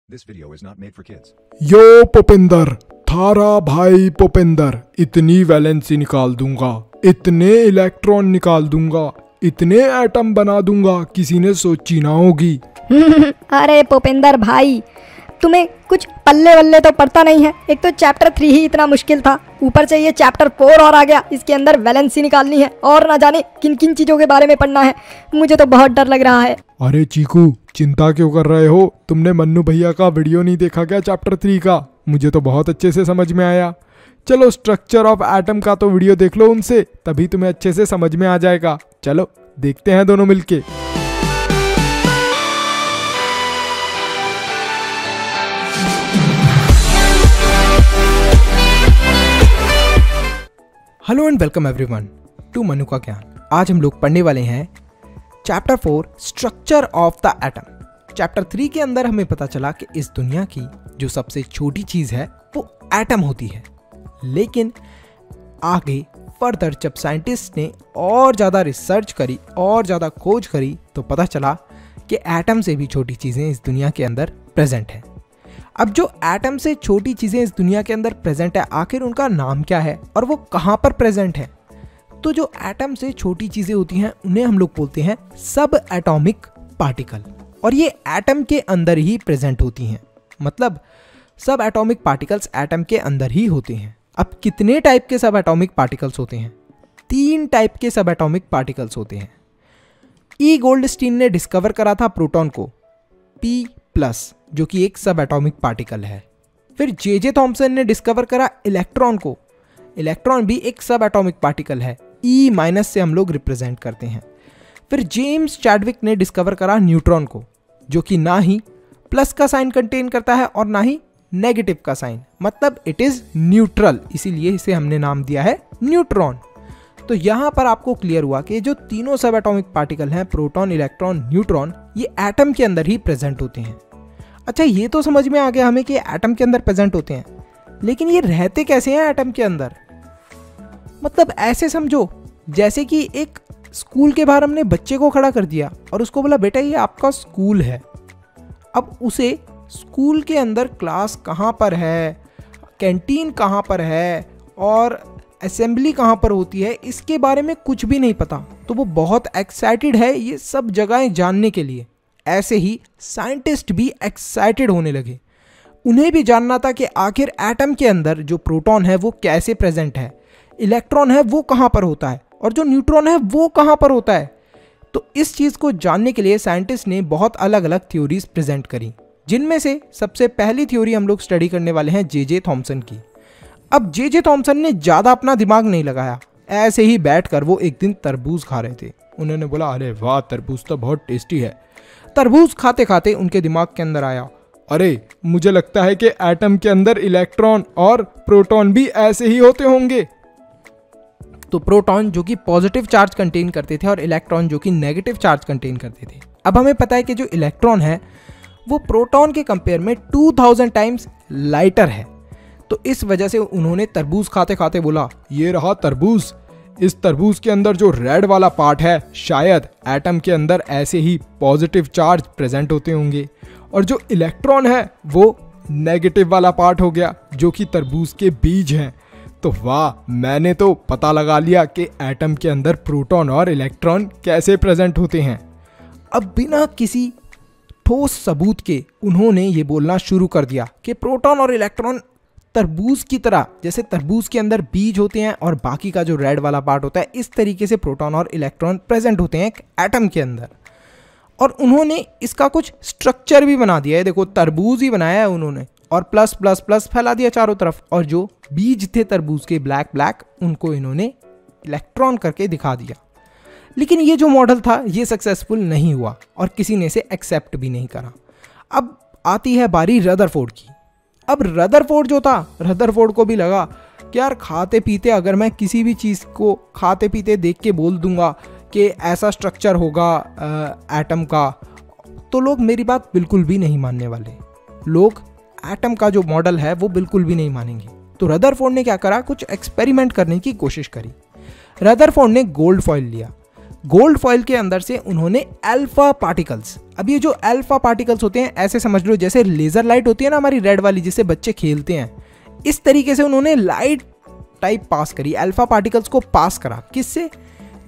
This video is not made for kids. यो पुपिंदर, थारा भाई पुपिंदर, इतनी वैलेंसी निकाल दूंगा, इतने इलेक्ट्रॉन निकाल दूंगा, इतने एटम बना दूंगा किसी ने सोची ना होगी। अरे पुपिंदर भाई, तुम्हें कुछ पल्ले वल्ले तो पड़ता नहीं है। एक तो चैप्टर 3 ही इतना मुश्किल था, ऊपर से ये चैप्टर 4 और आ गया। इसके अंदर वैलेंसी निकालनी है और ना जाने किन किन चीज़ों के बारे में पढ़ना है। मुझे तो बहुत डर लग रहा है। अरे चीकू, चिंता क्यों कर रहे हो? तुमने मन्नू भैया का वीडियो नहीं देखा क्या चैप्टर 3 का? मुझे तो बहुत अच्छे से समझ में आया। चलो स्ट्रक्चर ऑफ एटम का तो वीडियो देख लो उनसे, तभी तुम्हें अच्छे से समझ में आ जाएगा। चलो देखते हैं दोनों मिलके। Hello and welcome everyone to Manu का ज्ञान। आज हम लोग पढ़ने वाले हैं chapter 4 structure of the atom. Chapter 3 के अंदर हमें पता चला कि इस दुनिया की जो सबसे छोटी चीज़ है वो एटम होती है। लेकिन आगे फर्दर जब साइंटिस्ट ने और ज़्यादा रिसर्च करी और ज़्यादा खोज करी तो पता चला कि एटम से भी छोटी चीज़ें इस दुनिया के अंदर प्रेजेंट हैं। अब जो एटम से छोटी चीज़ें इस दुनिया के अंदर प्रेजेंट है, आखिर उनका नाम क्या है और वो कहाँ पर प्रेजेंट है? तो जो एटम से छोटी चीज़ें होती हैं उन्हें हम लोग बोलते हैं सब एटॉमिक पार्टिकल, और ये एटम के अंदर ही प्रेजेंट होती हैं। मतलब सब एटॉमिक पार्टिकल्स एटम के अंदर ही होते हैं। अब कितने टाइप के सब एटॉमिक पार्टिकल्स होते हैं? 3 टाइप के सब एटॉमिक पार्टिकल्स होते हैं। ई गोल्डस्टीन ने डिस्कवर करा था प्रोटॉन को, P+, जो कि एक सब एटॉमिक पार्टिकल है। फिर जे थॉम्सन ने डिस्कवर करा इलेक्ट्रॉन को। इलेक्ट्रॉन भी एक सब एटॉमिक पार्टिकल है, E- से हम लोग रिप्रेजेंट करते हैं। फिर जेम्स चैडविक ने डिस्कवर करा न्यूट्रॉन को, जो कि ना ही प्लस का साइन कंटेन करता है और ना ही नेगेटिव का साइन, मतलब इट इज न्यूट्रल, इसीलिए इसे हमने नाम दिया है न्यूट्रॉन। तो यहाँ पर आपको क्लियर हुआ कि जो तीनों सब एटॉमिक पार्टिकल हैं, प्रोटॉन, इलेक्ट्रॉन, न्यूट्रॉन, ये एटम के अंदर ही प्रेजेंट होते हैं। अच्छा, ये तो समझ में आ गया हमें कि एटम के अंदर प्रेजेंट होते हैं, लेकिन ये रहते कैसे हैं एटम के अंदर? मतलब ऐसे समझो जैसे कि एक स्कूल के बाहर हमने बच्चे को खड़ा कर दिया और उसको बोला बेटा ये आपका स्कूल है। अब उसे स्कूल के अंदर क्लास कहाँ पर है, कैंटीन कहाँ पर है और असेंबली कहाँ पर होती है, इसके बारे में कुछ भी नहीं पता। तो वो बहुत एक्साइटेड है ये सब जगहें जानने के लिए। ऐसे ही साइंटिस्ट भी एक्साइटेड होने लगे। उन्हें भी जानना था कि आखिर एटम के अंदर जो प्रोटॉन है वो कैसे प्रेजेंट है, इलेक्ट्रॉन है वो कहाँ पर होता है और जो न्यूट्रॉन है वो कहाँ पर होता है। तो इस चीज़ को जानने के लिए साइंटिस्ट ने बहुत अलग अलग थ्योरीज प्रेजेंट करी, जिनमें से सबसे पहली थ्योरी हम लोग स्टडी करने वाले हैं जे थॉम्सन की। अब जे थॉम्सन ने ज़्यादा अपना दिमाग नहीं लगाया, ऐसे ही बैठकर वो एक दिन तरबूज खा रहे थे। उन्होंने बोला अरे वाह, तरबूज तो बहुत टेस्टी है। तरबूज खाते खाते उनके दिमाग के अंदर आया, अरे मुझे लगता है कि एटम के अंदर इलेक्ट्रॉन और प्रोटॉन भी ऐसे ही होते होंगे। तो प्रोटॉन जो कि पॉजिटिव चार्ज कंटेन करते थे और इलेक्ट्रॉन जो कि नेगेटिव चार्ज कंटेन करते थे। अब हमें पता है कि जो इलेक्ट्रॉन है वो प्रोटॉन के कंपेयर में 2000 टाइम्स लाइटर है। तो इस वजह से उन्होंने तरबूज खाते खाते बोला ये रहा तरबूज, इस तरबूज के अंदर जो रेड वाला पार्ट है शायद एटम के अंदर ऐसे ही पॉजिटिव चार्ज प्रेजेंट होते होंगे, और जो इलेक्ट्रॉन है वो नेगेटिव वाला पार्ट हो गया जो कि तरबूज के बीज हैं। तो वाह, मैंने तो पता लगा लिया कि एटम के अंदर प्रोटॉन और इलेक्ट्रॉन कैसे प्रेजेंट होते हैं। अब बिना किसी ठोस सबूत के उन्होंने ये बोलना शुरू कर दिया कि प्रोटॉन और इलेक्ट्रॉन तरबूज की तरह, जैसे तरबूज के अंदर बीज होते हैं और बाकी का जो रेड वाला पार्ट होता है, इस तरीके से प्रोटॉन और इलेक्ट्रॉन प्रेजेंट होते हैं एक एटम के अंदर। और उन्होंने इसका कुछ स्ट्रक्चर भी बना दिया है। देखो तरबूज ही बनाया है उन्होंने और प्लस प्लस प्लस फैला दिया चारों तरफ, और जो बीज थे तरबूज के ब्लैक ब्लैक, उनको इन्होंने इलेक्ट्रॉन करके दिखा दिया। लेकिन ये जो मॉडल था ये सक्सेसफुल नहीं हुआ और किसी ने इसे एक्सेप्ट भी नहीं करा। अब आती है बारी रदरफोर्ड की। अब रदरफोर्ड जो था, रदरफोर्ड को भी लगा कि यार खाते पीते अगर मैं किसी भी चीज़ को खाते पीते देख के बोल दूंगा कि ऐसा स्ट्रक्चर होगा एटम का, तो लोग मेरी बात बिल्कुल भी नहीं मानने वाले। लोग एटम का जो मॉडल है वो बिल्कुल भी नहीं मानेंगे। तो रदरफोर्ड ने क्या करा, कुछ एक्सपेरिमेंट करने की कोशिश करी। रदरफोर्ड ने गोल्ड फॉइल लिया। गोल्ड फॉइल के अंदर से उन्होंने अल्फा पार्टिकल्स, अब ये जो अल्फा पार्टिकल्स होते हैं ऐसे समझ लो जैसे लेजर लाइट होती है ना हमारी रेड वाली जिससे बच्चे खेलते हैं, इस तरीके से उन्होंने लाइट टाइप पास करी, अल्फा पार्टिकल्स को पास करा। किससे?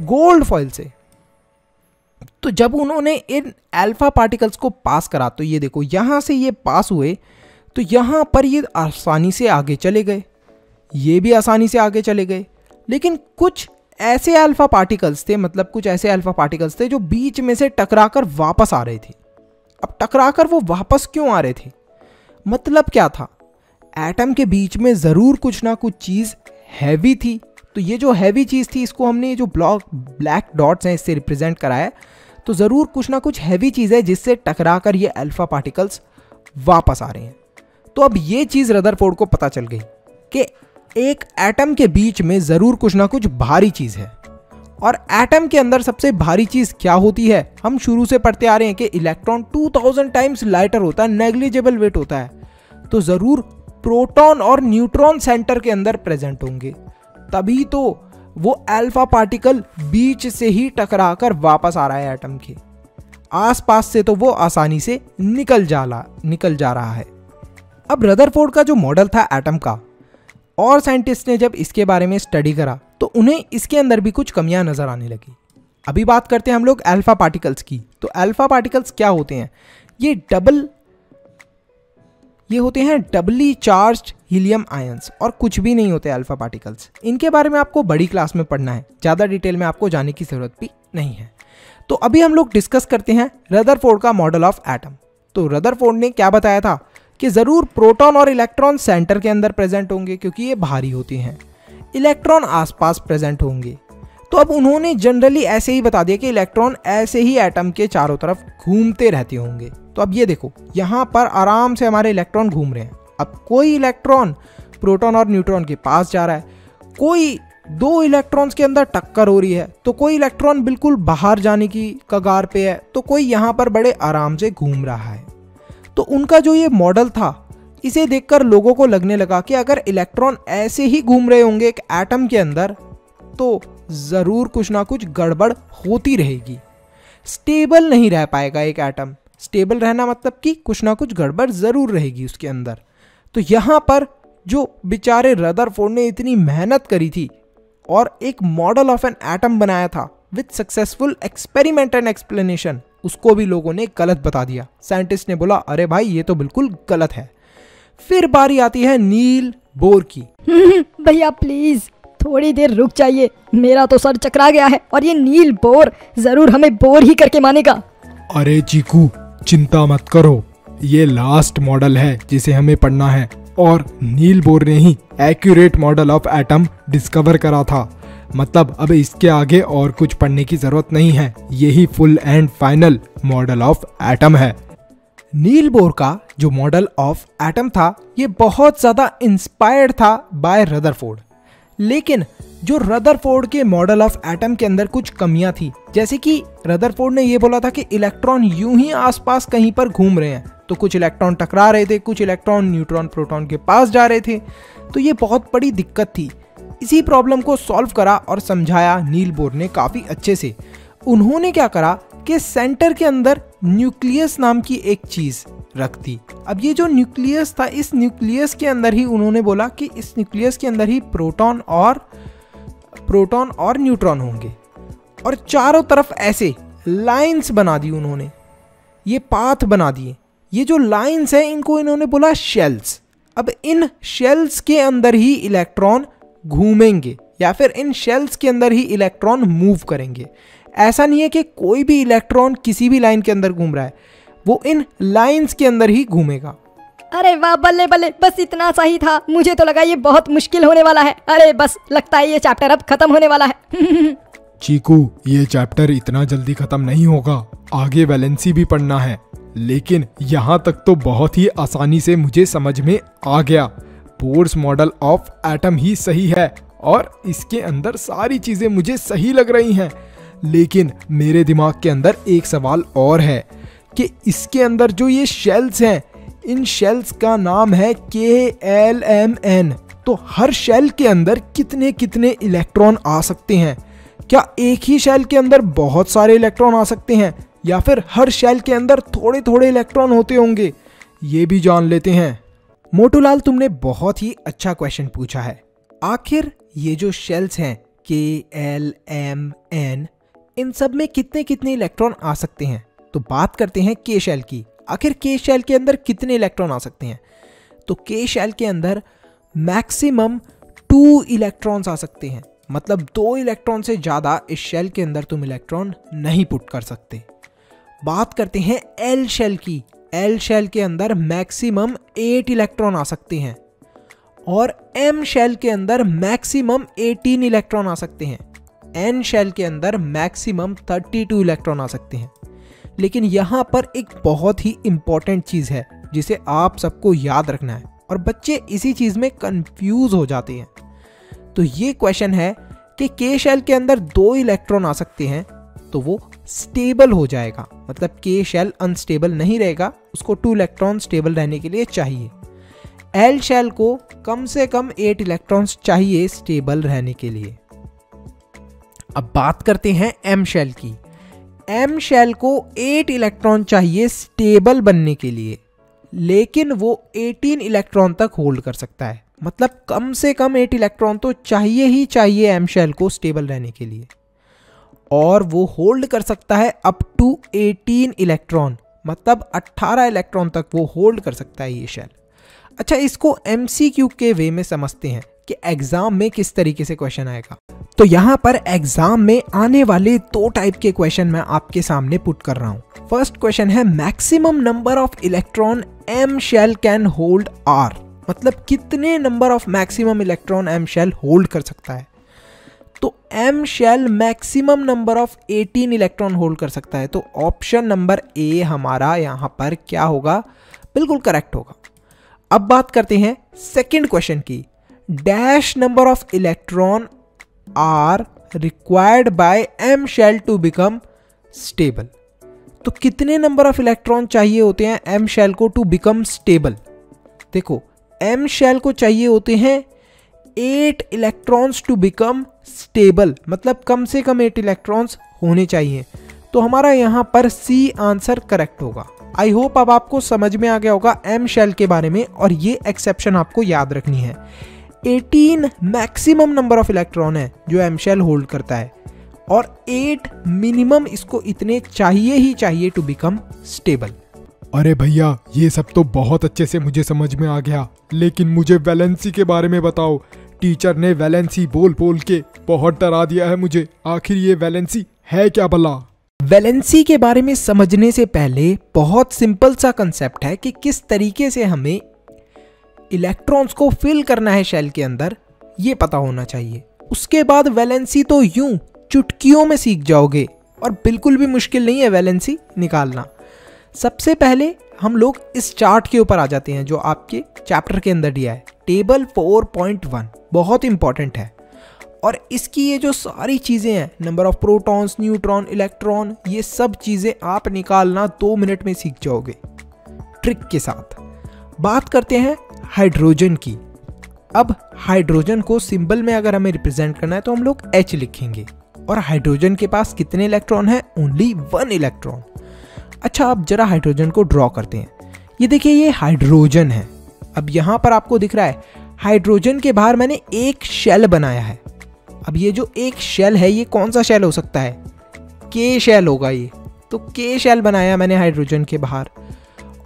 गोल्ड फॉइल से। तो जब उन्होंने इन अल्फा पार्टिकल्स को पास करा तो ये देखो यहां से ये पास हुए तो यहां पर ये आसानी से आगे चले गए, ये भी आसानी से आगे चले गए। लेकिन कुछ ऐसे अल्फा पार्टिकल्स थे, मतलब कुछ ऐसे अल्फा पार्टिकल्स थे जो बीच में से टकराकर वापस आ रहे थे। अब टकराकर वो वापस क्यों आ रहे थे? मतलब क्या था? एटम के बीच में जरूर कुछ ना कुछ चीज हैवी थी। तो ये जो हैवी चीज थी इसको हमने जो ब्लैक डॉट्स हैं इससे रिप्रेजेंट कराया। तो जरूर कुछ ना कुछ हैवी चीज है जिससे टकराकर ये अल्फा पार्टिकल्स वापस आ रहे हैं। तो अब ये चीज रदरफोर्ड को पता चल गई कि एक एटम के बीच में जरूर कुछ ना कुछ भारी चीज है। और एटम के अंदर सबसे भारी चीज क्या होती है? हम शुरू से पढ़ते आ रहे हैं कि इलेक्ट्रॉन 2000 टाइम्स लाइटर होता है, नेग्लिजिबल वेट होता है। तो जरूर प्रोटॉन और न्यूट्रॉन सेंटर के अंदर प्रेजेंट होंगे, तभी तो वो अल्फा पार्टिकल बीच से ही टकराकर वापस आ रहा है एटम के आसपास से, तो वो आसानी से निकल जा रहा है। अब रदरफोर्ड का जो मॉडल था एटम का, और साइंटिस्ट ने जब इसके बारे में स्टडी करा तो उन्हें इसके अंदर भी कुछ कमियां नजर आने लगी। अभी बात करते हैं हम लोग अल्फा पार्टिकल्स की। तो अल्फा पार्टिकल्स क्या होते हैं? ये होते हैं डबली चार्ज्ड हीलियम आयंस, और कुछ भी नहीं होते अल्फा पार्टिकल्स। इनके बारे में आपको बड़ी क्लास में पढ़ना है, ज़्यादा डिटेल में आपको जाने की ज़रूरत भी नहीं है। तो अभी हम लोग डिस्कस करते हैं रदरफोर्ड का मॉडल ऑफ एटम। तो रदरफोर्ड ने क्या बताया था कि ज़रूर प्रोटॉन और इलेक्ट्रॉन सेंटर के अंदर प्रेजेंट होंगे क्योंकि ये भारी होती हैं, इलेक्ट्रॉन आसपास प्रेजेंट होंगे। तो अब उन्होंने जनरली ऐसे ही बता दिया कि इलेक्ट्रॉन ऐसे ही एटम के चारों तरफ घूमते रहते होंगे। तो अब ये देखो यहाँ पर आराम से हमारे इलेक्ट्रॉन घूम रहे हैं। अब कोई इलेक्ट्रॉन प्रोटॉन और न्यूट्रॉन के पास जा रहा है, कोई दो इलेक्ट्रॉन्स के अंदर टक्कर हो रही है, तो कोई इलेक्ट्रॉन बिल्कुल बाहर जाने की कगार पे है, तो कोई यहाँ पर बड़े आराम से घूम रहा है। तो उनका जो ये मॉडल था इसे देखकर लोगों को लगने लगा कि अगर इलेक्ट्रॉन ऐसे ही घूम रहे होंगे एक एटम के अंदर तो जरूर कुछ ना कुछ गड़बड़ होती रहेगी, स्टेबल नहीं रह पाएगा एक एटम। स्टेबल रहना मतलब कि कुछ ना कुछ गड़बड़ जरूर रहेगी उसके अंदर। तो यहाँ पर जो बेचारे रदरफोर्ड ने इतनी मेहनत करी थी और एक मॉडल ऑफ एन एटम बनाया था with successful experiment and explanation, उसको भी लोगों ने गलत बता दिया। साइंटिस्ट ने बोला अरे भाई ये तो बिल्कुल गलत है। फिर बारी आती है नील बोर की। भैया प्लीज थोड़ी देर रुक जाइए, मेरा तो सर चकरा गया है और ये नील बोर जरूर हमें बोर ही करके मानेगा। अरे चीकू चिंता मत करो, ये लास्ट मॉडल है जिसे हमें पढ़ना है, और नील बोर ने ही accurate model of atom discover करा था। मतलब अब इसके आगे और कुछ पढ़ने की जरूरत नहीं है, यही full and final model of atom है। नील बोर का जो मॉडल ऑफ एटम था ये बहुत ज्यादा इंस्पायर्ड था बाय रदरफोर्ड, लेकिन जो रदरफोर्ड के मॉडल ऑफ एटम के अंदर कुछ कमियां थी। जैसे कि रदरफोर्ड ने ये बोला था कि इलेक्ट्रॉन यूं ही आसपास कहीं पर घूम रहे हैं, तो कुछ इलेक्ट्रॉन टकरा रहे थे, कुछ इलेक्ट्रॉन न्यूट्रॉन प्रोटॉन के पास जा रहे थे। तो ये बहुत बड़ी दिक्कत थी। इसी प्रॉब्लम को सॉल्व करा और समझाया नील बोर ने काफी अच्छे से। उन्होंने क्या करा कि सेंटर के अंदर न्यूक्लियस नाम की एक चीज रख दी। अब ये जो न्यूक्लियस था, इस न्यूक्लियस के अंदर ही उन्होंने बोला कि इस न्यूक्लियस के अंदर ही प्रोटॉन और न्यूट्रॉन होंगे, और चारों तरफ ऐसे लाइंस बना दी उन्होंने, ये पाथ बना दिए। ये जो लाइंस हैं इनको इन्होंने बोला शेल्स। अब इन शेल्स के अंदर ही इलेक्ट्रॉन घूमेंगे या फिर इन शेल्स के अंदर ही इलेक्ट्रॉन मूव करेंगे। ऐसा नहीं है कि कोई भी इलेक्ट्रॉन किसी भी लाइन के अंदर घूम रहा है, वो इन लाइंस के अंदर ही घूमेगा। अरे वाह बल्ले बल्ले, बस इतना सा ही था, मुझे तो लगा ये बहुत मुश्किल होने वाला है। अरे बस लगता है ये चैप्टर अब खत्म होने वाला है। चीकू ये चैप्टर इतना जल्दी खत्म नहीं होगा, आगे वैलेंसी भी पढ़ना है, लेकिन यहाँ तक तो बहुत ही आसानी से मुझे समझ में आ गया। बोर्स मॉडल ऑफ एटम ही सही है और इसके अंदर सारी चीजें मुझे सही लग रही हैं, लेकिन मेरे दिमाग के अंदर एक सवाल और है कि इसके अंदर जो ये शेल्स हैं, इन शेल्स का नाम है KLMN। तो हर शेल के अंदर कितने कितने इलेक्ट्रॉन आ सकते हैं? क्या एक ही शेल के अंदर बहुत सारे इलेक्ट्रॉन आ सकते हैं या फिर हर शेल के अंदर थोड़े थोड़े इलेक्ट्रॉन होते होंगे, ये भी जान लेते हैं। मोटूलाल, तुमने बहुत ही अच्छा क्वेश्चन पूछा है। आखिर ये जो शेल्स हैं K, L, M, N, इन सब में कितने कितने इलेक्ट्रॉन आ सकते हैं? तो बात करते हैं K शेल की। आखिर K शेल के अंदर कितने इलेक्ट्रॉन आ सकते हैं? तो K शेल के अंदर मैक्सिमम 2 इलेक्ट्रॉन्स आ सकते हैं, मतलब 2 इलेक्ट्रॉन से ज़्यादा इस शेल के अंदर तुम इलेक्ट्रॉन नहीं पुट कर सकते। बात करते हैं L शेल की। L शेल के अंदर मैक्सिमम 8 इलेक्ट्रॉन आ सकते हैं और M शेल के अंदर मैक्सिमम 18 इलेक्ट्रॉन आ सकते हैं। N शेल के अंदर मैक्सिमम 32 इलेक्ट्रॉन आ सकते हैं। लेकिन यहाँ पर एक बहुत ही इंपॉर्टेंट चीज़ है जिसे आप सबको याद रखना है, और बच्चे इसी चीज़ में कंफ्यूज हो जाते हैं। तो ये क्वेश्चन है कि K शेल के अंदर 2 इलेक्ट्रॉन आ सकते हैं तो वो स्टेबल हो जाएगा, मतलब K शेल अनस्टेबल नहीं रहेगा, उसको 2 इलेक्ट्रॉन स्टेबल रहने के लिए चाहिए। L शेल को कम से कम 8 इलेक्ट्रॉन्स चाहिए स्टेबल रहने के लिए। अब बात करते हैं M शेल की। M शेल को 8 इलेक्ट्रॉन चाहिए स्टेबल बनने के लिए, लेकिन वो 18 इलेक्ट्रॉन तक होल्ड कर सकता है, मतलब कम से कम 8 इलेक्ट्रॉन तो चाहिए ही चाहिए M शेल को स्टेबल रहने के लिए। और वो होल्ड कर सकता है अप टू 18 इलेक्ट्रॉन, मतलब 18 इलेक्ट्रॉन तक वो होल्ड कर सकता है ये शेल। अच्छा, इसको MCQ के वे में समझते हैं कि एग्जाम में किस तरीके से क्वेश्चन आएगा। तो यहाँ पर एग्जाम में आने वाले 2 टाइप के क्वेश्चन मैं आपके सामने पुट कर रहा हूँ। फर्स्ट क्वेश्चन है maximum number of electron M shell can hold R, मतलब कितने number of maximum electron M shell hold कर सकता है। तो M shell maximum number of 18 electron hold कर सकता है, तो ऑप्शन नंबर A हमारा यहाँ पर क्या होगा, बिल्कुल करेक्ट होगा। अब बात करते हैं सेकंड क्वेश्चन की। Dash number of electron are required by M shell to become stable, तो कितने नंबर ऑफ इलेक्ट्रॉन चाहिए होते हैं M शेल को टू बिकम स्टेबल। देखो, M शेल को चाहिए होते हैं 8 इलेक्ट्रॉन्स टू बिकम स्टेबल, मतलब कम से कम 8 इलेक्ट्रॉन्स होने चाहिए। तो हमारा यहाँ पर C आंसर करेक्ट होगा। आई होप अब आपको समझ में आ गया होगा M शेल के बारे में, और ये एक्सेप्शन आपको याद रखनी है। 18 मैक्सिमम नंबर ऑफ इलेक्ट्रॉन है जो M शेल होल्ड करता है, और 8 मिनिमम इसको इतने चाहिए ही चाहिए टू बिकम स्टेबल। अरे भैया, ये सब तो बहुत अच्छे से मुझे समझ में आ गया, लेकिन मुझे वैलेंसी के बारे में बताओ। टीचर ने वैलेंसी बोल बोल के बहुत डरा दिया है मुझे। आखिर ये वैलेंसी है क्या भला? वैलेंसी के बारे में समझने से पहले बहुत सिंपल सा कंसेप्ट है कि किस तरीके से हमें इलेक्ट्रॉन्स को फिल करना है शेल के अंदर, ये पता होना चाहिए। उसके बाद वैलेंसी तो यूं चुटकियों में सीख जाओगे, और बिल्कुल भी मुश्किल नहीं है वैलेंसी निकालना। सबसे पहले हम लोग इस चार्ट के ऊपर आ जाते हैं जो आपके चैप्टर के अंदर दिया है, टेबल 4.1, बहुत इंपॉर्टेंट है। और इसकी ये जो सारी चीज़ें हैं, number of protons, neutron, electron, ये सब चीज़ें आप निकालना 2 मिनट में सीख जाओगे ट्रिक के साथ। बात करते हैं हाइड्रोजन की। अब हाइड्रोजन को सिंबल में अगर हमें रिप्रेजेंट करना है तो हम लोग H लिखेंगे, और हाइड्रोजन के पास कितने इलेक्ट्रॉन है? Only 1 electron. अच्छा, अब जरा हाइड्रोजन को ड्रॉ करते हैं। ये देखिए, ये हाइड्रोजन है। अब यहाँ पर आपको दिख रहा है हाइड्रोजन के बाहर मैंने एक शेल बनाया है। अब ये जो एक शेल है, ये कौन सा शेल हो सकता है? K शेल होगा ये। तो K शेल बनाया मैंने हाइड्रोजन के बाहर,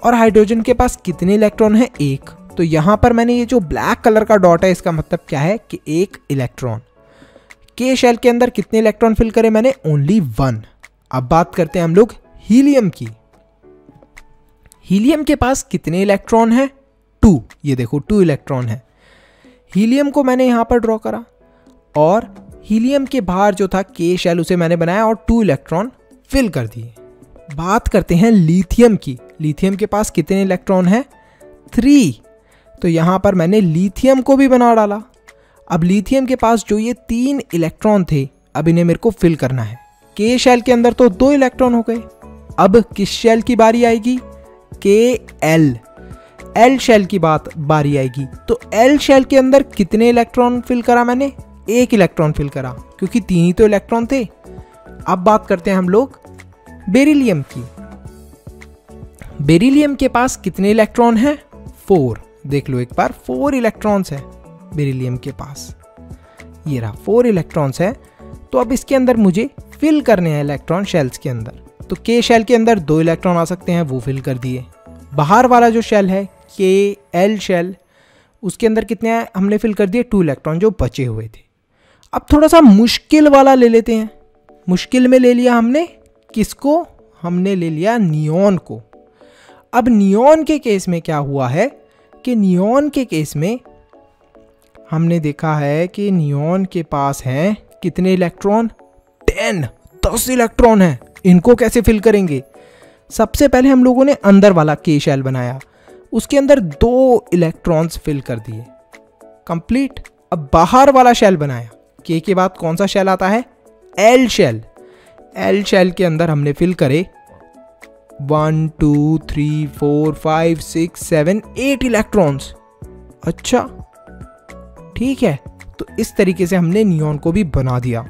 और हाइड्रोजन के पास कितने इलेक्ट्रॉन है? 1। तो यहाँ पर मैंने ये जो ब्लैक कलर का डॉट है, इसका मतलब क्या है कि 1 इलेक्ट्रॉन। K शेल के अंदर कितने इलेक्ट्रॉन फिल करे मैंने? ओनली 1। अब बात करते हैं हम लोग हीलियम की। हीलियम के पास कितने इलेक्ट्रॉन है? 2। ये देखो 2 इलेक्ट्रॉन है। हीलियम को मैंने यहाँ पर ड्रॉ करा, और हीलियम के बाहर जो था K शेल, उसे मैंने बनाया और 2 इलेक्ट्रॉन फिल कर दिए। बात करते हैं लिथियम की। लिथियम के पास कितने इलेक्ट्रॉन है? 3। तो यहाँ पर मैंने लिथियम को भी बना डाला। अब लिथियम के पास जो ये 3 इलेक्ट्रॉन थे, अब इन्हें मेरे को फिल करना है। K शेल के अंदर तो 2 इलेक्ट्रॉन हो गए। अब किस शेल की बारी आएगी? KL। L शेल की बारी आएगी। तो L शेल के अंदर कितने इलेक्ट्रॉन फिल करा मैंने? एक इलेक्ट्रॉन फिल करा, क्योंकि 3 ही तो इलेक्ट्रॉन थे। अब बात करते हैं हम लोग बेरिलियम की। बेरिलियम के पास कितने इलेक्ट्रॉन हैं? 4। देख लो एक बार, 4 इलेक्ट्रॉन्स है बेरिलियम के पास। ये रहा 4 इलेक्ट्रॉन्स है। तो अब इसके अंदर मुझे फिल करने हैं इलेक्ट्रॉन शेल्स के अंदर। तो के शेल के अंदर 2 इलेक्ट्रॉन आ सकते हैं, वो फिल कर दिए। बाहर वाला जो शेल है के एल शेल, उसके अंदर कितने हैं हमने फिल कर दिए? 2 इलेक्ट्रॉन जो बचे हुए थे। अब थोड़ा सा मुश्किल वाला ले लेते हैं। मुश्किल में ले लिया हमने किसको? हमने ले लिया नियॉन को। अब नियॉन के केस में क्या हुआ है कि नियॉन के केस में हमने देखा है कि नियॉन के पास हैं कितने इलेक्ट्रॉन? 10 इलेक्ट्रॉन हैं। इनको कैसे फिल करेंगे? सबसे पहले हम लोगों ने अंदर वाला के शेल बनाया, उसके अंदर 2 इलेक्ट्रॉन्स फिल कर दिए, कंप्लीट। अब बाहर वाला शेल बनाया, के बाद कौन सा शेल आता है? L shell. एल शेल के अंदर हमने फिल करे 1 2 3 4 5 6 7 8 इलेक्ट्रॉन्स। अच्छा ठीक है, तो इस तरीके से हमने नियॉन को भी बना दिया।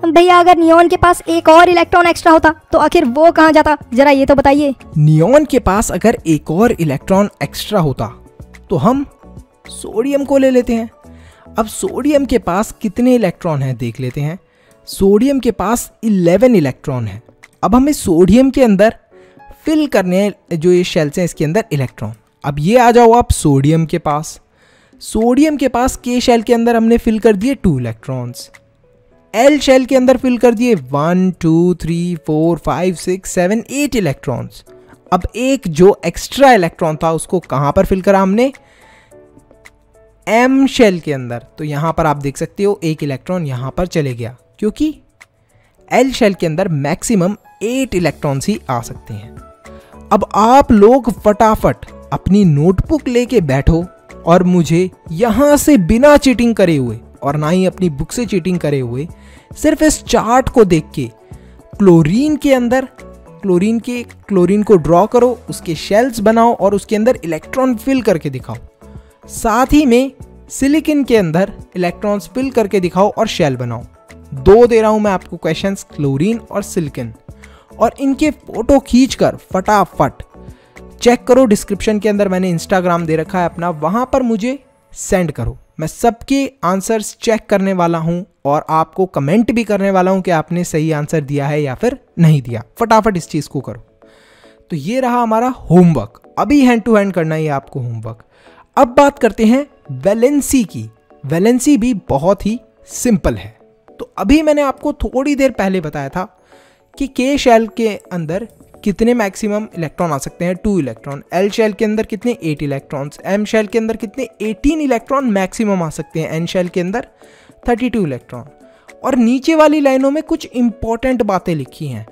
भैया अगर नियॉन के पास एक और इलेक्ट्रॉन एक्स्ट्रा होता तो आखिर वो कहाँ जाता, जरा ये तो बताइए। नियॉन के पास अगर एक और इलेक्ट्रॉन एक्स्ट्रा होता तो हम सोडियम को ले लेते हैं। अब सोडियम के पास कितने इलेक्ट्रॉन हैं देख लेते हैं। सोडियम के पास 11 इलेक्ट्रॉन है। अब हमें सोडियम के अंदर फिल करने हैं जो ये शेल्स हैं इसके अंदर इलेक्ट्रॉन। अब ये आ जाओ आप सोडियम के पास। सोडियम के पास के शेल के अंदर हमने फिल कर दिए 2 इलेक्ट्रॉन्स। एल शेल के अंदर फिल कर दिए 1 2 3 4 5 6 7 8 इलेक्ट्रॉन्स। अब एक जो एक्स्ट्रा इलेक्ट्रॉन था उसको कहां पर फिल करा हमने? एम शेल के अंदर। तो यहां पर आप देख सकते हो एक इलेक्ट्रॉन यहां पर चले गया, क्योंकि एल शेल के अंदर मैक्सिमम 8 इलेक्ट्रॉन्स ही आ सकते हैं। अब आप लोग फटाफट अपनी नोटबुक लेके बैठो और मुझे यहां से बिना चीटिंग करे हुए और ना ही अपनी बुक से चीटिंग करे हुए सिर्फ इस चार्ट को देख के क्लोरीन के अंदर क्लोरीन को ड्रॉ करो, उसके शेल्स बनाओ और उसके अंदर इलेक्ट्रॉन फिल करके दिखाओ। साथ ही में सिलिकॉन के अंदर इलेक्ट्रॉन्स फिल करके दिखाओ और शेल बनाओ। 2 दे रहा हूं मैं आपको क्वेश्चंस, क्लोरीन और सिलिकॉन, और इनके फोटो खींचकर फटाफट चेक करो। डिस्क्रिप्शन के अंदर मैंने इंस्टाग्राम दे रखा है अपना, वहां पर मुझे सेंड करो। मैं सबके आंसर्स चेक करने वाला हूं और आपको कमेंट भी करने वाला हूं कि आपने सही आंसर दिया है या फिर नहीं दिया। फटाफट इस चीज को करो। तो ये रहा हमारा होमवर्क। अभी हैंड टू हैंड करना है आपको होमवर्क। अब बात करते हैं वैलेंसी की। वैलेंसी भी बहुत ही सिंपल है। तो अभी मैंने आपको थोड़ी देर पहले बताया था कि के शेल के अंदर कितने मैक्सिमम इलेक्ट्रॉन आ सकते हैं? 2 इलेक्ट्रॉन। एल शेल के अंदर कितने? 8 इलेक्ट्रॉन्स। एम शेल के अंदर कितने? 18 इलेक्ट्रॉन मैक्सिमम आ सकते हैं। एन शेल के अंदर 32 इलेक्ट्रॉन। और नीचे वाली लाइनों में कुछ इंपॉर्टेंट बातें लिखी हैं।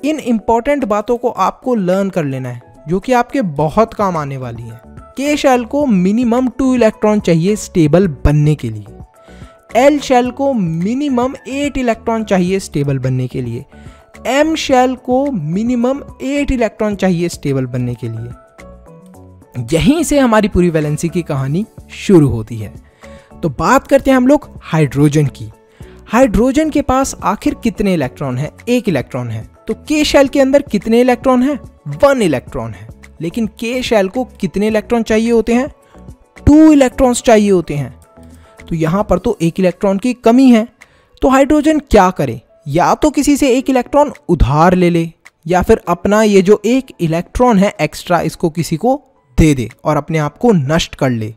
इन इंपॉर्टेंट बातों को आपको लर्न कर लेना है, जो कि आपके बहुत काम आने वाली है। के शेल को मिनिमम 2 इलेक्ट्रॉन चाहिए स्टेबल बनने के लिए। एल शेल को मिनिमम 8 इलेक्ट्रॉन चाहिए स्टेबल बनने के लिए। एम शेल को मिनिमम 8 इलेक्ट्रॉन चाहिए स्टेबल बनने के लिए। यहीं से हमारी पूरी वैलेंसी की कहानी शुरू होती है। तो बात करते हैं हम लोग हाइड्रोजन की। हाइड्रोजन के पास आखिर कितने इलेक्ट्रॉन हैं? 1 इलेक्ट्रॉन है। तो के शेल के अंदर कितने इलेक्ट्रॉन हैं? 1 इलेक्ट्रॉन है। लेकिन के शेल को कितने इलेक्ट्रॉन चाहिए होते हैं? 2 इलेक्ट्रॉन्स चाहिए होते हैं। तो यहां पर तो 1 इलेक्ट्रॉन की कमी है। तो हाइड्रोजन क्या करे? या तो किसी से 1 इलेक्ट्रॉन उधार ले ले, या फिर अपना ये जो 1 इलेक्ट्रॉन है एक्स्ट्रा इसको किसी को दे दे और अपने आप को नष्ट कर ले।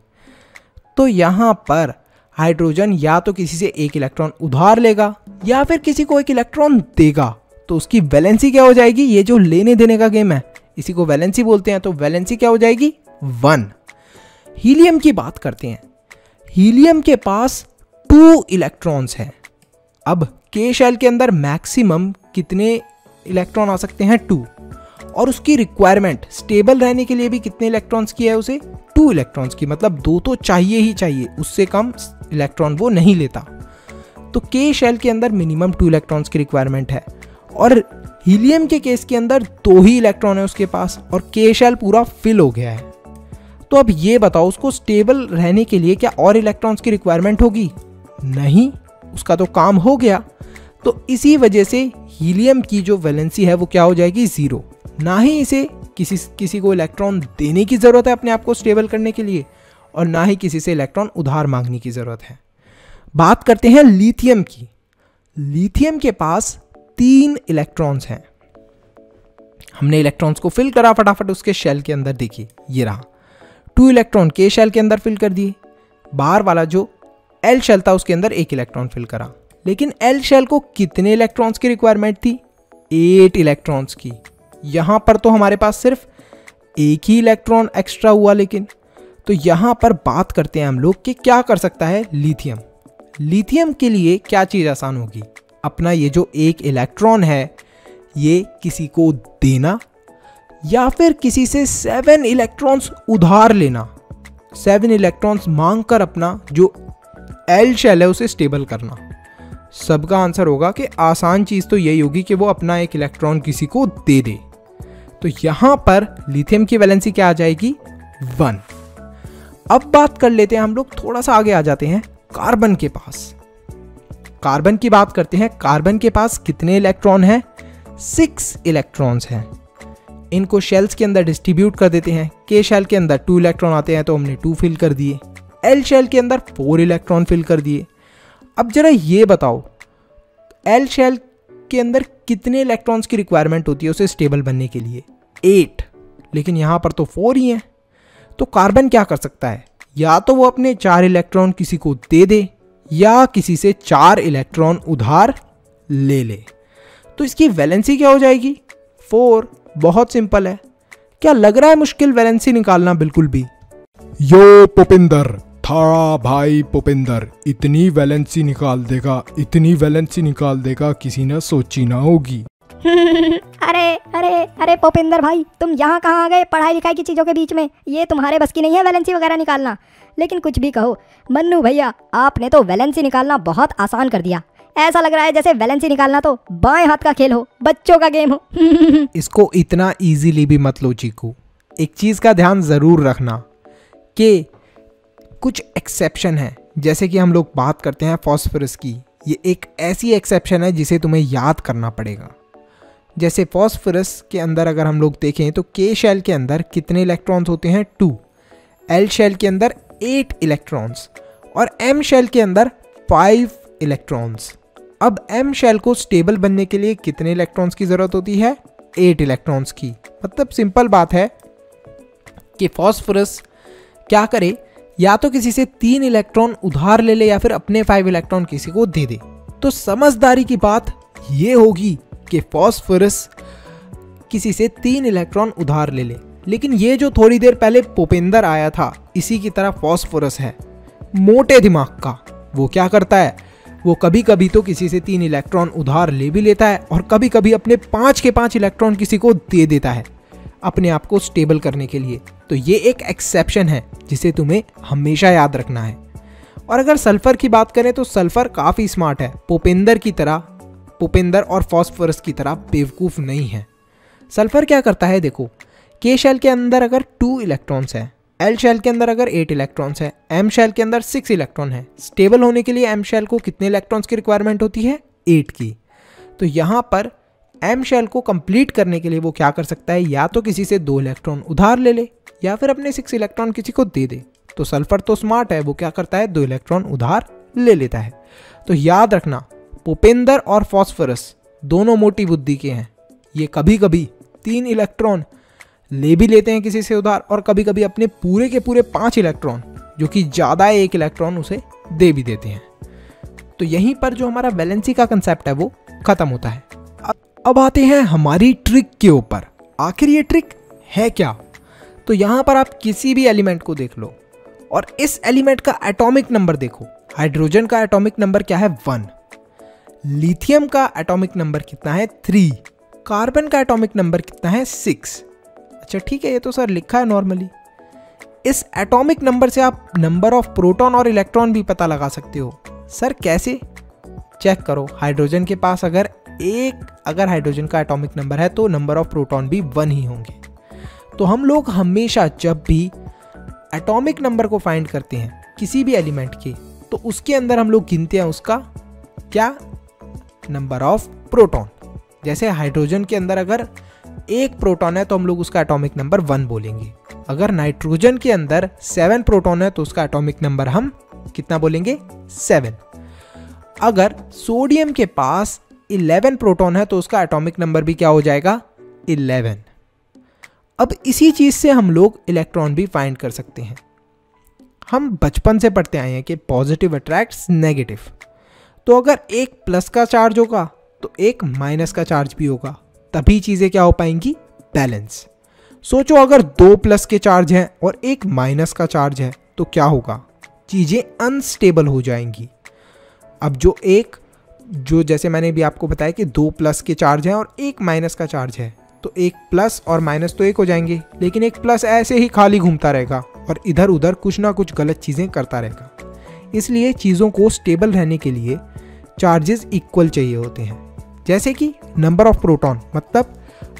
तो यहां पर हाइड्रोजन या तो किसी से 1 इलेक्ट्रॉन उधार लेगा या फिर किसी को 1 इलेक्ट्रॉन देगा। तो उसकी वैलेंसी क्या हो जाएगी? ये जो लेने देने का गेम है इसी को वैलेंसी बोलते हैं। तो वैलेंसी क्या हो जाएगी? 1। हीलियम की बात करते हैं। हीलियम के पास 2 इलेक्ट्रॉन्स हैं। अब के शेल के अंदर मैक्सिमम कितने इलेक्ट्रॉन आ सकते हैं? 2। और उसकी रिक्वायरमेंट स्टेबल रहने के लिए भी कितने इलेक्ट्रॉन्स की है उसे? 2 इलेक्ट्रॉन्स की। मतलब 2 तो चाहिए ही चाहिए, उससे कम इलेक्ट्रॉन वो नहीं लेता। तो के शेल के अंदर मिनिमम 2 इलेक्ट्रॉन्स की रिक्वायरमेंट है। और हीलियम के केस के अंदर 2 ही इलेक्ट्रॉन है उसके पास और के शेल पूरा फिल हो गया है। तो अब ये बताओ उसको स्टेबल रहने के लिए क्या और इलेक्ट्रॉन्स की रिक्वायरमेंट होगी? नहीं, उसका तो काम हो गया। तो इसी वजह से हीलियम की जो वैलेंसी है वो क्या हो जाएगी, 0। ना ही इसे किसी को इलेक्ट्रॉन देने की ज़रूरत है अपने आप को स्टेबल करने के लिए, और ना ही किसी से इलेक्ट्रॉन उधार मांगने की ज़रूरत है। बात करते हैं लिथियम की। लिथियम के पास 3 इलेक्ट्रॉन्स हैं। हमने इलेक्ट्रॉन्स को फिल करा फटाफट उसके शेल के अंदर, देखिए ये रहा 2 इलेक्ट्रॉन के शेल के अंदर फिल कर दिए। बाहर वाला जो एल शेल था उसके अंदर 1 इलेक्ट्रॉन फिल करा। लेकिन एल शेल को कितने इलेक्ट्रॉन्स की रिक्वायरमेंट थी, 8 इलेक्ट्रॉन्स की। यहां पर तो हमारे पास सिर्फ 1 ही इलेक्ट्रॉन एक्स्ट्रा हुआ। लेकिन तो यहां पर बात करते हैं हम लोग कि क्या कर सकता है लिथियम। लिथियम के लिए क्या चीज आसान होगी, अपना ये जो 1 इलेक्ट्रॉन है ये किसी को देना, या फिर किसी से 7 इलेक्ट्रॉन्स उधार लेना। 7 इलेक्ट्रॉन्स मांगकर अपना जो एल शेल है उसे स्टेबल करना। सबका आंसर होगा कि आसान चीज तो यही होगी कि वो अपना 1 इलेक्ट्रॉन किसी को दे दे। तो यहां पर लिथियम की वैलेंसी क्या आ जाएगी, 1। अब बात कर लेते हैं हम लोग, थोड़ा सा आगे आ जाते हैं कार्बन के पास। कार्बन की बात करते हैं। कार्बन के पास कितने इलेक्ट्रॉन हैं, 6 इलेक्ट्रॉन्स हैं। इनको शेल्स के अंदर डिस्ट्रीब्यूट कर देते हैं। के शेल के अंदर 2 इलेक्ट्रॉन आते हैं तो हमने 2 फिल कर दिए। एल शेल के अंदर 4 इलेक्ट्रॉन फिल कर दिए। अब जरा ये बताओ एल शेल के अंदर कितने इलेक्ट्रॉन्स की रिक्वायरमेंट होती है उसे स्टेबल बनने के लिए, 8। लेकिन यहां पर तो 4 ही हैं। तो कार्बन क्या कर सकता है, या तो वो अपने 4 इलेक्ट्रॉन किसी को दे दे, या किसी से 4 इलेक्ट्रॉन उधार ले ले। तो इसकी वैलेंसी क्या हो जाएगी, 4। बहुत सिंपल है। क्या लग रहा है मुश्किल वैलेंसी निकालना, बिल्कुल भी। यो पुपिंदर, थारा भाई पुपिंदर इतनी वैलेंसी निकाल देगा, इतनी वैलेंसी निकाल देगा किसी ने सोची ना होगी। अरे अरे अरे पोपिंदर भाई, तुम यहाँ कहाँ आ गए पढ़ाई लिखाई की चीज़ों के बीच में। ये तुम्हारे बस की नहीं है वैलेंसी वगैरह निकालना। लेकिन कुछ भी कहो मन्नू भैया, आपने तो वैलेंसी निकालना बहुत आसान कर दिया। ऐसा लग रहा है जैसे वैलेंसी निकालना तो बाएं हाथ का खेल हो, बच्चों का गेम हो। इसको इतना इजीली भी मत लो चीकू। एक चीज़ का ध्यान ज़रूर रखना कि कुछ एक्सेप्शन है। जैसे कि हम लोग बात करते हैं फॉस्फोरस की, ये एक ऐसी एक्सेप्शन है जिसे तुम्हें याद करना पड़ेगा। जैसे फॉस्फोरस के अंदर अगर हम लोग देखें तो के शेल के अंदर कितने इलेक्ट्रॉन्स होते हैं, 2। एल शेल के अंदर 8 इलेक्ट्रॉन्स, और एम शेल के अंदर 5 इलेक्ट्रॉन्स। अब एम शेल को स्टेबल बनने के लिए कितने इलेक्ट्रॉन्स की ज़रूरत होती है, 8 इलेक्ट्रॉन्स की। मतलब सिंपल बात है कि फॉस्फोरस क्या करे, या तो किसी से 3 इलेक्ट्रॉन उधार ले ले, या फिर अपने 5 इलेक्ट्रॉन किसी को दे दे। तो समझदारी की बात ये होगी कि फॉस्फोरस किसी से 3 इलेक्ट्रॉन उधार ले ले। लेकिन ये जो थोड़ी देर पहले पुपिंदर आया था, इसी की तरह फॉस्फोरस है, मोटे दिमाग का। वो क्या करता है, वो कभी कभी तो किसी से 3 इलेक्ट्रॉन उधार ले भी लेता है, और कभी कभी अपने 5 के 5 इलेक्ट्रॉन किसी को दे देता है अपने आप को स्टेबल करने के लिए। तो ये एक एक्सेप्शन है जिसे तुम्हें हमेशा याद रखना है। और अगर सल्फर की बात करें तो सल्फर काफ़ी स्मार्ट है, पुपिंदर और फॉस्फोरस की तरह बेवकूफ़ नहीं है। सल्फर क्या करता है, देखो के शेल के अंदर अगर 2 इलेक्ट्रॉन्स हैं, एल शेल के अंदर अगर 8 इलेक्ट्रॉन्स है, एम शेल के अंदर 6 इलेक्ट्रॉन है। स्टेबल होने के लिए एम शेल को कितने इलेक्ट्रॉन्स की रिक्वायरमेंट होती है, 8 की। तो यहाँ पर एम शेल को कंप्लीट करने के लिए वो क्या कर सकता है, या तो किसी से 2 इलेक्ट्रॉन उधार ले ले, या फिर अपने 6 इलेक्ट्रॉन किसी को दे दे। तो सल्फर तो स्मार्ट है, वो क्या करता है, 2 इलेक्ट्रॉन उधार ले लेता है। तो याद रखना पुपिंदर और फॉस्फोरस दोनों मोटी बुद्धि के हैं। ये कभी कभी 3 इलेक्ट्रॉन ले भी लेते हैं किसी से उधार, और कभी कभी अपने पूरे के पूरे 5 इलेक्ट्रॉन, जो कि ज़्यादा है 1 इलेक्ट्रॉन, उसे दे भी देते हैं। तो यहीं पर जो हमारा वैलेंसी का कंसेप्ट है वो खत्म होता है। अब आते हैं हमारी ट्रिक के ऊपर। आखिर ये ट्रिक है क्या? तो यहाँ पर आप किसी भी एलिमेंट को देख लो और इस एलिमेंट का एटॉमिक नंबर देखो। हाइड्रोजन का एटॉमिक नंबर क्या है, 1। लिथियम का एटॉमिक नंबर कितना है, 3। कार्बन का एटॉमिक नंबर कितना है, 6। अच्छा ठीक है, ये तो सर लिखा है नॉर्मली। इस एटॉमिक नंबर से आप नंबर ऑफ प्रोटॉन और इलेक्ट्रॉन भी पता लगा सकते हो। सर कैसे? चेक करो, हाइड्रोजन के पास अगर हाइड्रोजन का एटॉमिक नंबर है तो नंबर ऑफ प्रोटॉन भी 1 ही होंगे। तो हम लोग हमेशा जब भी एटॉमिक नंबर को फाइंड करते हैं किसी भी एलिमेंट के, तो उसके अंदर हम लोग गिनते हैं उसका क्या? Number of proton. जैसे हाइड्रोजन के अंदर अगर एक प्रोटॉन है तो हम लोग उसका एटॉमिक नंबर 1 बोलेंगे। अगर नाइट्रोजन के अंदर 7 प्रोटॉन है तो उसका एटॉमिक नंबर हम कितना बोलेंगे? 7। अगर सोडियम के पास 11 प्रोटॉन है तो उसका एटॉमिक नंबर भी क्या हो जाएगा? 11। अब इसी चीज से हम लोग इलेक्ट्रॉन भी फाइंड कर सकते हैं। हम बचपन से पढ़ते आए हैं कि पॉजिटिव अट्रैक्ट्स नेगेटिव। तो अगर एक प्लस का चार्ज होगा तो एक माइनस का चार्ज भी होगा, तभी चीजें क्या हो पाएंगी? बैलेंस। सोचो अगर 2 प्लस के चार्ज हैं और एक माइनस का चार्ज है तो क्या होगा? चीजें अनस्टेबल हो जाएंगी। अब जो जैसे मैंने भी आपको बताया कि 2 प्लस के चार्ज हैं और एक माइनस का चार्ज है, तो एक प्लस और माइनस तो एक हो जाएंगे, लेकिन एक प्लस ऐसे ही खाली घूमता रहेगा और इधर उधर कुछ ना कुछ गलत चीज़ें करता रहेगा। इसलिए चीज़ों को स्टेबल रहने के लिए चार्जेस इक्वल चाहिए होते हैं। जैसे कि नंबर ऑफ प्रोटॉन, मतलब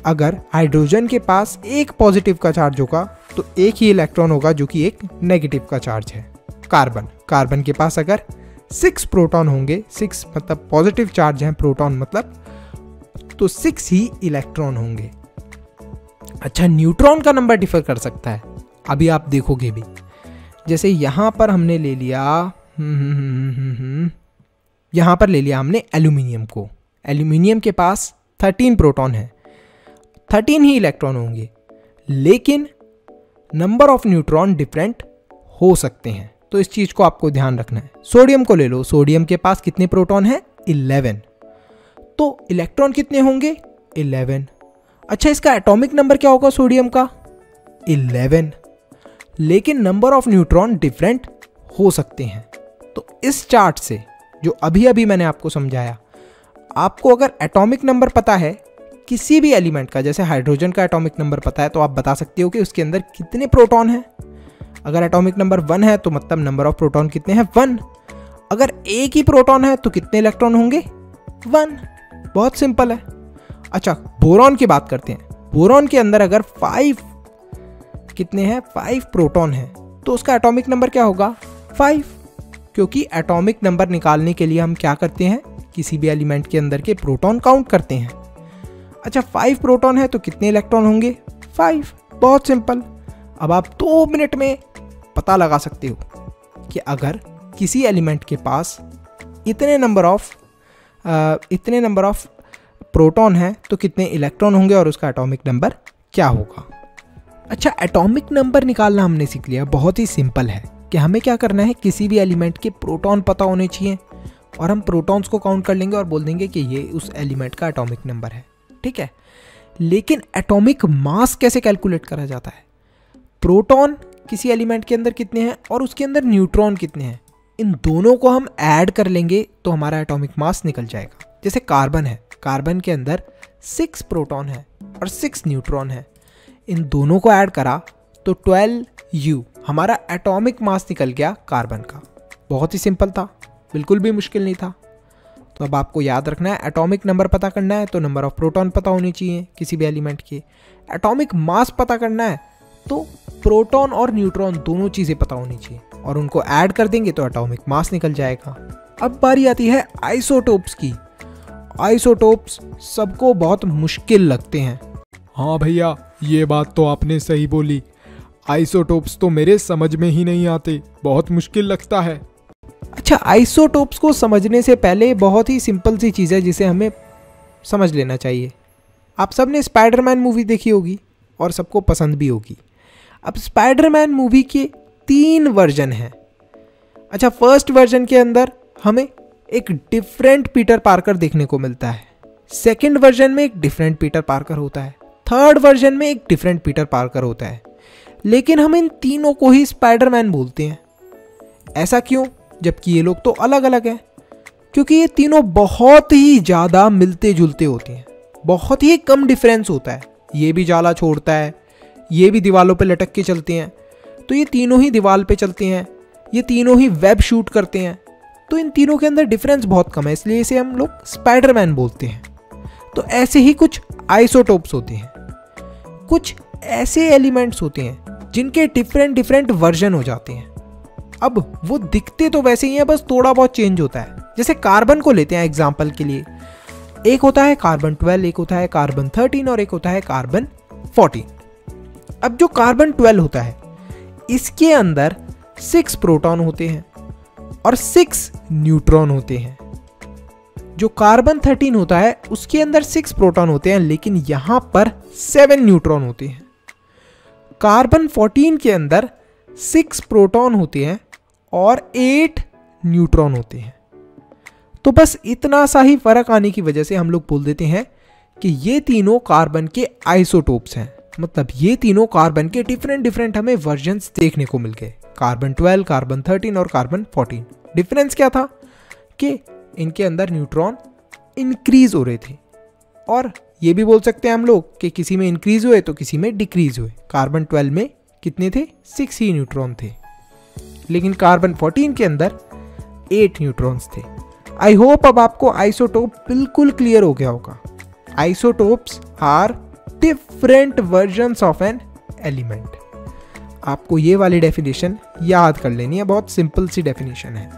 अगर हाइड्रोजन के पास एक पॉजिटिव का चार्ज होगा तो एक ही इलेक्ट्रॉन होगा जो कि एक नेगेटिव का चार्ज है। कार्बन के पास अगर 6 प्रोटॉन होंगे, 6 मतलब पॉजिटिव चार्ज हैं, प्रोटॉन मतलब, तो 6 ही इलेक्ट्रॉन होंगे। अच्छा, न्यूट्रॉन का नंबर डिफर कर सकता है, अभी आप देखोगे भी। जैसे यहां पर हमने ले लिया यहां पर ले लिया हमने एल्यूमिनियम को। एल्यूमिनियम के पास 13 प्रोटॉन है, 13 ही इलेक्ट्रॉन होंगे, लेकिन नंबर ऑफ न्यूट्रॉन डिफरेंट हो सकते हैं, तो इस चीज को आपको ध्यान रखना है। सोडियम को ले लो, सोडियम के पास कितने प्रोटॉन है? 11। तो इलेक्ट्रॉन कितने होंगे? 11। अच्छा, इसका एटॉमिक नंबर क्या होगा सोडियम का? 11, लेकिन नंबर ऑफ न्यूट्रॉन डिफरेंट हो सकते हैं। तो इस चार्ट से जो अभी अभी मैंने आपको समझाया, आपको अगर एटॉमिक नंबर पता है किसी भी एलिमेंट का, जैसे हाइड्रोजन का एटॉमिक नंबर पता है, तो आप बता सकते हो कि उसके अंदर कितने प्रोटॉन हैं। अगर एटॉमिक नंबर 1 है तो मतलब नंबर ऑफ प्रोटॉन कितने हैं? 1। अगर एक ही प्रोटॉन है तो कितने इलेक्ट्रॉन होंगे? 1। बहुत सिंपल है। अच्छा, बोरॉन की बात करते हैं। बोरॉन के अंदर अगर 5 कितने हैं? 5 प्रोटॉन हैं, तो उसका एटॉमिक नंबर क्या होगा? 5। क्योंकि एटॉमिक नंबर निकालने के लिए हम क्या करते हैं? किसी भी एलिमेंट के अंदर के प्रोटॉन काउंट करते हैं। अच्छा, 5 प्रोटॉन है तो कितने इलेक्ट्रॉन होंगे? 5। बहुत सिंपल। अब आप 2 मिनट में पता लगा सकते हो कि अगर किसी एलिमेंट के पास इतने नंबर ऑफ प्रोटॉन है तो कितने इलेक्ट्रॉन होंगे और उसका एटॉमिक नंबर क्या होगा। अच्छा, एटॉमिक नंबर निकालना हमने सीख लिया। बहुत ही सिंपल है कि हमें क्या करना है, किसी भी एलिमेंट के प्रोटॉन पता होने चाहिए और हम प्रोटॉन्स को काउंट कर लेंगे और बोल देंगे कि ये उस एलिमेंट का एटॉमिक नंबर है। ठीक है, लेकिन एटॉमिक मास कैसे कैलकुलेट करा जाता है? प्रोटॉन किसी एलिमेंट के अंदर कितने हैं और उसके अंदर न्यूट्रॉन कितने हैं, इन दोनों को हम ऐड कर लेंगे तो हमारा एटॉमिक मास निकल जाएगा। जैसे कार्बन है, कार्बन के अंदर 6 प्रोटॉन है और 6 न्यूट्रॉन है, इन दोनों को ऐड करा तो 12U हमारा एटॉमिक मास निकल गया कार्बन का। बहुत ही सिंपल था, बिल्कुल भी मुश्किल नहीं था। तो अब आपको याद रखना है, एटॉमिक नंबर पता करना है तो नंबर ऑफ प्रोटॉन पता होनी चाहिए किसी भी एलिमेंट के। एटॉमिक मास पता करना है तो प्रोटॉन और न्यूट्रॉन दोनों चीज़ें पता होनी चाहिए और उनको ऐड कर देंगे तो एटॉमिक मास निकल जाएगा। अब बारी आती है आइसोटोप्स की। आइसोटोप्स सबको बहुत मुश्किल लगते हैं। हाँ भैया, ये बात तो आपने सही बोली। आइसोटोप्स तो मेरे समझ में ही नहीं आते, बहुत मुश्किल लगता है। अच्छा, आइसोटोप्स को समझने से पहले बहुत ही सिंपल सी चीज़ है जिसे हमें समझ लेना चाहिए। आप सब ने स्पाइडरमैन मूवी देखी होगी और सबको पसंद भी होगी। अब स्पाइडरमैन मूवी के 3 वर्जन हैं। अच्छा, फर्स्ट वर्जन के अंदर हमें एक डिफरेंट पीटर पार्कर देखने को मिलता है, सेकंड वर्जन में एक डिफरेंट पीटर पार्कर होता है, थर्ड वर्जन में एक डिफरेंट पीटर पार्कर होता है, लेकिन हम इन तीनों को ही स्पाइडरमैन बोलते हैं। ऐसा क्यों, जबकि ये लोग तो अलग अलग हैं? क्योंकि ये तीनों बहुत ही ज़्यादा मिलते जुलते होते हैं, बहुत ही कम डिफरेंस होता है। ये भी जाला छोड़ता है, ये भी दीवालों पे लटक के चलते हैं, तो ये तीनों ही दीवार पे चलते हैं, ये तीनों ही वेब शूट करते हैं, तो इन तीनों के अंदर डिफरेंस बहुत कम है, इसलिए इसे हम लोग स्पाइडरमैन बोलते हैं। तो ऐसे ही कुछ आइसोटोप्स होते हैं, कुछ ऐसे एलिमेंट्स होते हैं जिनके डिफरेंट वर्जन हो जाते हैं। अब वो दिखते तो वैसे ही हैं, बस थोड़ा बहुत चेंज होता है। जैसे कार्बन को लेते हैं एग्जाम्पल के लिए, एक होता है कार्बन 12, एक होता है कार्बन 13 और एक होता है कार्बन 14। अब जो कार्बन 12 होता है इसके अंदर 6 प्रोटॉन होते हैं और 6 न्यूट्रॉन होते हैं। जो कार्बन 13 होता है उसके अंदर 6 प्रोटॉन होते हैं लेकिन यहां पर 7 न्यूट्रॉन होते हैं। कार्बन 14 के अंदर 6 प्रोटॉन होते हैं और 8 न्यूट्रॉन होते हैं। तो बस इतना सा ही फर्क आने की वजह से हम लोग बोल देते हैं कि ये तीनों कार्बन के आइसोटोप्स हैं। मतलब ये तीनों कार्बन के डिफरेंट हमें वर्जन्स देखने को मिल गए, कार्बन 12, कार्बन 13 और कार्बन 14। डिफरेंस क्या था कि इनके अंदर न्यूट्रॉन इंक्रीज हो रहे थे, और ये भी बोल सकते हैं हम लोग कि किसी में इंक्रीज हुए तो किसी में डिक्रीज हुए। कार्बन 12 में कितने थे? 6 ही न्यूट्रॉन थे, लेकिन कार्बन 14 के अंदर 8 न्यूट्रॉन्स थे। आई होप अब आपको आइसोटोप बिल्कुल क्लियर हो गया होगा। Isotopes are different versions of an element. आपको ये वाली डेफिनेशन याद कर लेनी है, बहुत सिंपल सी डेफिनेशन है।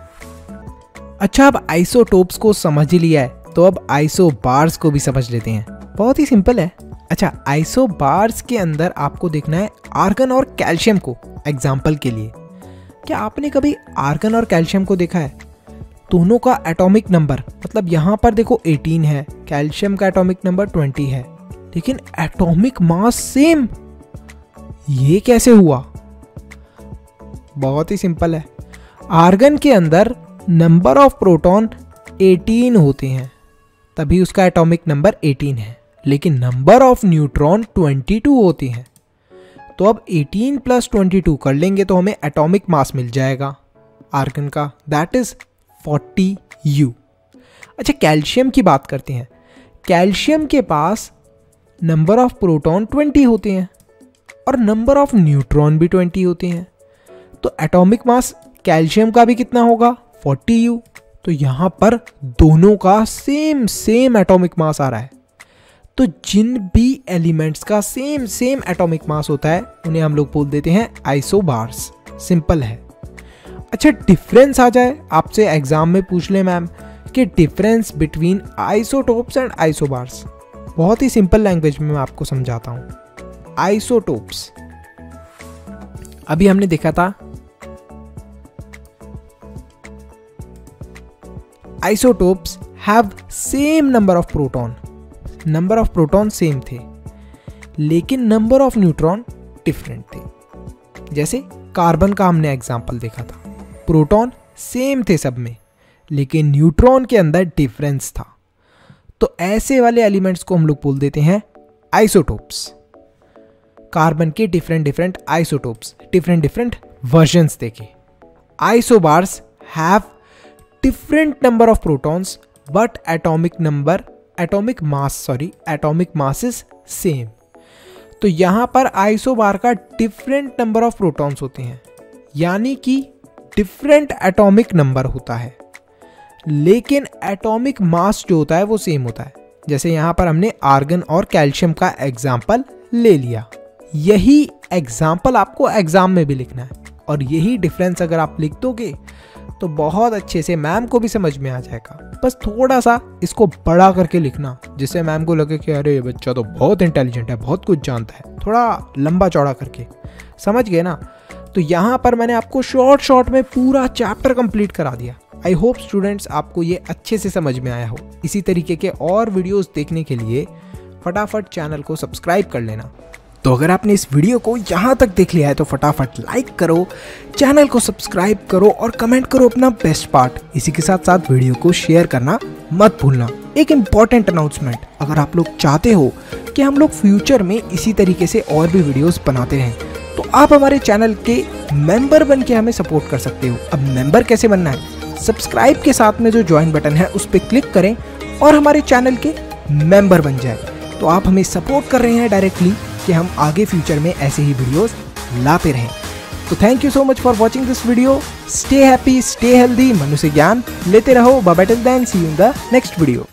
अच्छा, अब आइसोटोप्स को समझ ही लिया है तो अब आइसोबार्स को भी समझ लेते हैं। बहुत ही सिंपल है। अच्छा, आइसोबार्स के अंदर आपको देखना है आर्गन और कैल्शियम को। एग्जाम्पल के लिए, क्या आपने कभी आर्गन और कैल्शियम को देखा है? दोनों का एटॉमिक नंबर, मतलब यहां पर देखो 18 है, कैल्शियम का एटॉमिक नंबर 20 है, लेकिन एटॉमिक मास सेम। ये कैसे हुआ? बहुत ही सिंपल है। आर्गन के अंदर नंबर ऑफ प्रोटॉन 18 होते हैं, तभी उसका एटॉमिक नंबर 18 है, लेकिन नंबर ऑफ न्यूट्रॉन 22 होते हैं। तो अब 18 + 22 कर लेंगे तो हमें एटॉमिक मास मिल जाएगा आर्गन का, दैट इज 40U। अच्छा, कैल्शियम की बात करते हैं। कैल्शियम के पास नंबर ऑफ प्रोटॉन 20 होते हैं और नंबर ऑफ न्यूट्रॉन भी 20 होते हैं, तो एटॉमिक मास कैल्शियम का भी कितना होगा? 40U। तो यहां पर दोनों का सेम एटॉमिक मास आ रहा है। तो जिन भी एलिमेंट्स का सेम एटॉमिक मास होता है उन्हें हम लोग बोल देते हैं आइसोबार्स। सिंपल है। अच्छा, डिफरेंस आ जाए, आपसे एग्जाम में पूछ ले मैम कि difference between isotopes and isobars. बहुत ही सिंपल लैंग्वेज में मैं आपको समझाता हूं। आइसोटोप्स, अभी हमने देखा था isotopes have same number of proton, number of proton same थे लेकिन नंबर ऑफ न्यूट्रॉन डिफरेंट थे। जैसे कार्बन का हमने एग्जांपल देखा था, प्रोटॉन सेम थे सब में लेकिन न्यूट्रॉन के अंदर डिफरेंस था। तो ऐसे वाले एलिमेंट्स को हम लोग बोल देते हैं आइसोटोप्स। कार्बन के डिफरेंट आइसोटोप्स, डिफरेंट वर्जन्स देखे। Isobars have different number of protons but atomic mass is same. तो यहां पर आइसोबार का डिफरेंट नंबर ऑफ प्रोटॉन्स होते हैं, यानी कि डिफरेंट एटॉमिक नंबर होता है, लेकिन एटॉमिक मास जो होता है वो सेम होता है। जैसे यहां पर हमने आर्गन और कैल्शियम का एग्जाम्पल ले लिया। यही एग्जाम्पल आपको एग्जाम में भी लिखना है, और यही डिफरेंस अगर आप लिख दोगे तो बहुत अच्छे से मैम को भी समझ में आ जाएगा। बस थोड़ा सा इसको बड़ा करके लिखना, जिससे मैम को लगे कि अरे ये बच्चा तो बहुत इंटेलिजेंट है, बहुत कुछ जानता है। थोड़ा लंबा चौड़ा करके, समझ गए ना? तो यहाँ पर मैंने आपको शॉर्ट में पूरा चैप्टर कंप्लीट करा दिया। आई होप स्टूडेंट्स आपको ये अच्छे से समझ में आया हो। इसी तरीके के और वीडियोस देखने के लिए फटाफट चैनल को सब्सक्राइब कर लेना। तो अगर आपने इस वीडियो को यहाँ तक देख लिया है तो फटाफट लाइक करो, चैनल को सब्सक्राइब करो और कमेंट करो अपना बेस्ट पार्ट। इसी के साथ साथ वीडियो को शेयर करना मत भूलना। एक इम्पॉर्टेंट अनाउंसमेंट, अगर आप लोग चाहते हो कि हम लोग फ्यूचर में इसी तरीके से और भी वीडियोस बनाते रहें तो आप हमारे चैनल के मेंबर बन के हमें सपोर्ट कर सकते हो। अब मेंबर कैसे बनना है? सब्सक्राइब के साथ में जो ज्वाइन बटन है उस पर क्लिक करें और हमारे चैनल के मेंबर बन जाए। तो आप हमें सपोर्ट कर रहे हैं डायरेक्टली कि हम आगे फ्यूचर में ऐसे ही वीडियोस लाते रहें। तो thank you so much for watching this video. Stay happy, stay healthy, Manu से ज्ञान लेते रहो। Bye bye till then, see you in the next video.